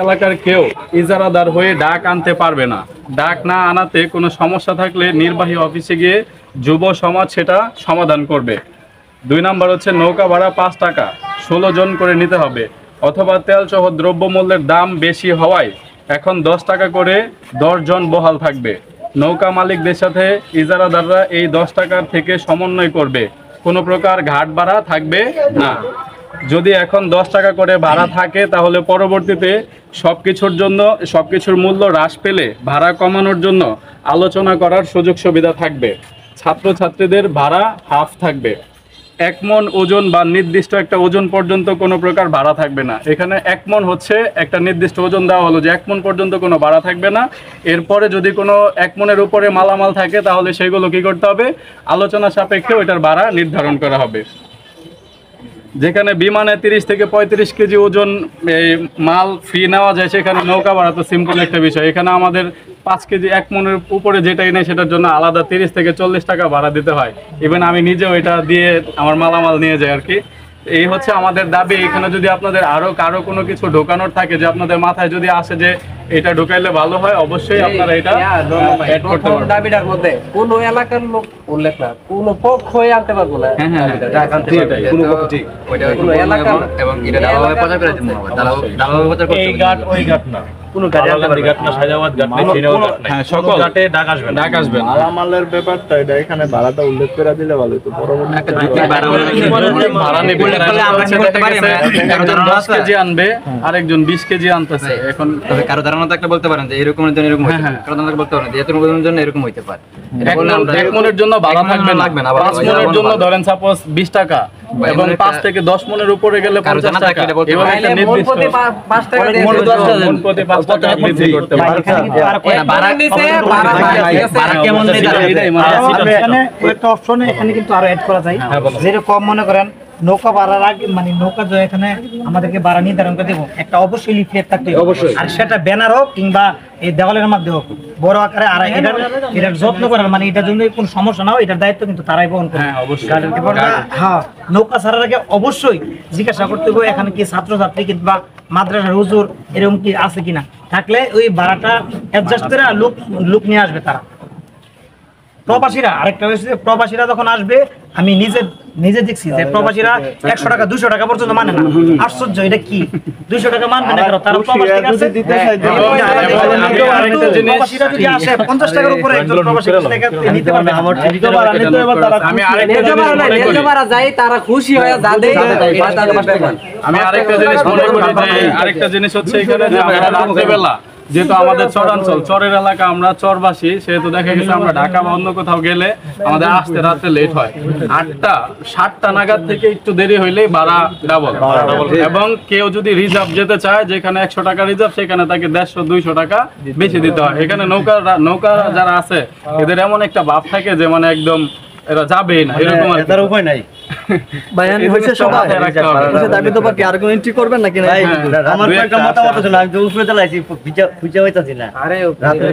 এলাকার কেউ ইজারাদার হয়ে ডাক আনতে পারবে না। ডাক না আনাতে কোনো সমস্যা থাকলে নির্বাহী অফিসে গিয়ে যুব সমাজ সেটা সমাধান করবে। 2 নাম্বার হচ্ছে নৌকা ভাড়া 5 টাকা, 16 জন করে নিতে হবে, অথবা তেল সহ দ্রব্যমূল্যের দাম বেশি হওয়ায় এখন 10 টাকা করে 10 জন বহাল থাকবে। নৌকা মালিকদের সাথে ইজারাদাররা এই 10 টাকার থেকে সমন্বয় করবে, কোনো প্রকার ঘাট ভাড়া থাকবে না। যদি এখন 10 টাকা করে ভাড়া থাকে তাহলে পরবর্তীতে সবকিছুর মূল্য হ্রাস পেলে ভাড়া কমানোর জন্য আলোচনা করার সুযোগ সুবিধা থাকবে। ছাত্রছাত্রীদের ভাড়া হাফ থাকবে। 1 মণ ওজন বা নির্দিষ্ট একটা ওজন পর্যন্ত কোনো প্রকার ভাড়া থাকবে না। এখানে 1 মণ হচ্ছে একটা নির্দিষ্ট ওজন দেওয়া হলো যে 1 মণ পর্যন্ত কোনো ভাড়া থাকবে না। এরপরে যদি কোনো 1 মণের উপরে মালামাল থাকে তাহলে সেগুলো কি করতে হবে, আলোচনা সাপেক্ষে ওইটার ভাড়া নির্ধারণ করা হবে। যেখানে বিমানে 30 থেকে 35 কেজি ওজন মাল ফ্রি নেওয়া যায়, সেখানে নৌকা ভাড়া তো সিম্পল একটা বিষয়। এখানে আমাদের 5 কেজি 1 মণের উপরে যেটাই নেই সেটার জন্য আলাদা 30 থেকে 40 টাকা ভাড়া দিতে হয়। ইভেন আমি নিজেও এটা দিয়ে আমার মালামাল নিয়ে যাই আর কি। এই হচ্ছে আমাদের দাবি। এখানে যদি আপনাদের কারো কোনো কিছু ঢোকানোর থাকে, যে আপনাদের মাথায় যদি আসে যে এটা ঢুকাইলে ভালো হয়, অবশ্যই আপনারা এটা অ্যাড করতে পারবেন। দাবিটার মধ্যে কোন এলাকার লোক উল্লেখ না, কোন পক্ষ হয়ে আনতে পারবো না। কোনো পক্ষ ঠিক ওইটা এলাকা এবং এটা দালালভাবে প্রচার করে দিতে হবে। দালালভাবে প্রচার করতে এই ঘাট ওই ঘাট না, কোনো ঘাট না, সাজাবাদ ঘাট না, সিনেমা ঘাট না, হ্যাঁ সকল ঘাটে ডাক আসবে। মালামালের ব্যাপারটা এটা এখানে ভাড়াটা উল্লেখ করে দিলে ভালো হতো। পরবর্তী একটা যুক্তি ভাড়া নেবে, আমরা কি করতে পারি? একজন 10 কেজি আনবে, আরেকজন 20 কেজি আনতেছে। এখন তবে কারো ধারণা তো একটা বলতে পারেন যে এরকমের জন্য এরকম হইতে পারে, কারো ধারণা বলতে পারেন যে এত ওজনের জন্য এরকম হইতে পারে। 1 মণের জন্য ভাড়া থাকবে না, 5 মণের জন্য ধরেন সাপোজ 20 টাকা, এবং 5 থেকে 10 মণের উপরে গেলে 50 টাকা। এভাবে একটা নির্দিষ্ট প্রতি 5 টাকা দিয়ে মণ প্রতি 5 টাকা বৃদ্ধি করতে পারে। ভাড়া নিছে, ভাড়া কেমন নেই এখানে একটা অপশনে এখানে কিন্তু আরো অ্যাড করা যায়। যেরকম মনে করেন নৌকা ভাড়ার আগে মানে নৌকা যে এখানে আমাদেরকে ভাড়া নির্ধারণ করে দেবো, একটা অবশ্যই লিফলেট থাকতে হবে, আর সেটা ব্যানার হোক কিংবা এই দেওয়ালের মাধ্যমে হোক বড় আকারে। আর এটার যত্ন করার মানে এটার জন্য কোনো সমস্যা না হয় এটার দায়িত্ব কিন্তু তারাই বহন করে। হ্যাঁ, নৌকা ছাড়ার আগে অবশ্যই জিজ্ঞাসা করতে হবে এখানে কি ছাত্রছাত্রী কিংবা মাদ্রাসার হুজুর এরকম কি আছে কিনা, থাকলে ওই ভাড়াটা অ্যাডজাস্ট করে লোক নিয়ে আসবে তারা। প্রবাসীরা আরেকটা হয়েছে, প্রবাসীরা যখন আসবে আমি নিজে দেখছি যে প্রবাসীরা 100 টাকা 200 টাকা পর্যন্ত মানে না। আশ্চর্য, এটা কি 200 টাকা মানবে না? তারা প্রবাসী আছে দিতে চাই। আরেকটা জিনিস, প্রবাসীরা যদি আসে 50 টাকার উপরে একজন প্রবাসী টাকা নিতে পারবে। আমার ভিডিও বাড়া নিতে হবে তারা। আমি নেজমারা যাই তারা খুশি হয়ে যাবে, এটা তাদের ব্যাপার। আমি আরেকটা জিনিস মনে করি যে আরেকটা জিনিস হচ্ছে এখানে যে রাত্রেবেলা, যেহেতু আমাদের চরাঞ্চল, চরের এলাকা, আমরা চরবাসী, সেহেতু দেখা গেছে আমরা ঢাকা বা অন্য কোথাও গেলে আমাদের আসতে রাতে লেট হয়। 8টা 7টা নাগাদ থেকে একটু দেরি হইলেই ভাড়া ডাবল। এবং কেউ যদি রিজার্ভ যেতে চায়, যেখানে 100 টাকা রিজার্ভ, সেখানে তাকে 150-200 টাকা বেশি দিতে হয়। এখানে নৌকা যারা আছে এদের এমন একটা ভাব থাকে যে মানে একদম এরা যাবেই না, এরকম তার উপায় নাই। ভাইয়ান হইছে সবাই দাবি তো বাকি আর কোন এন্ট্রি করবেন নাকি না? আমার একটা মতামত আছে না, আমি তো উপরে চালাইছি, খুঁজে হইতাছি না। আরে রাতে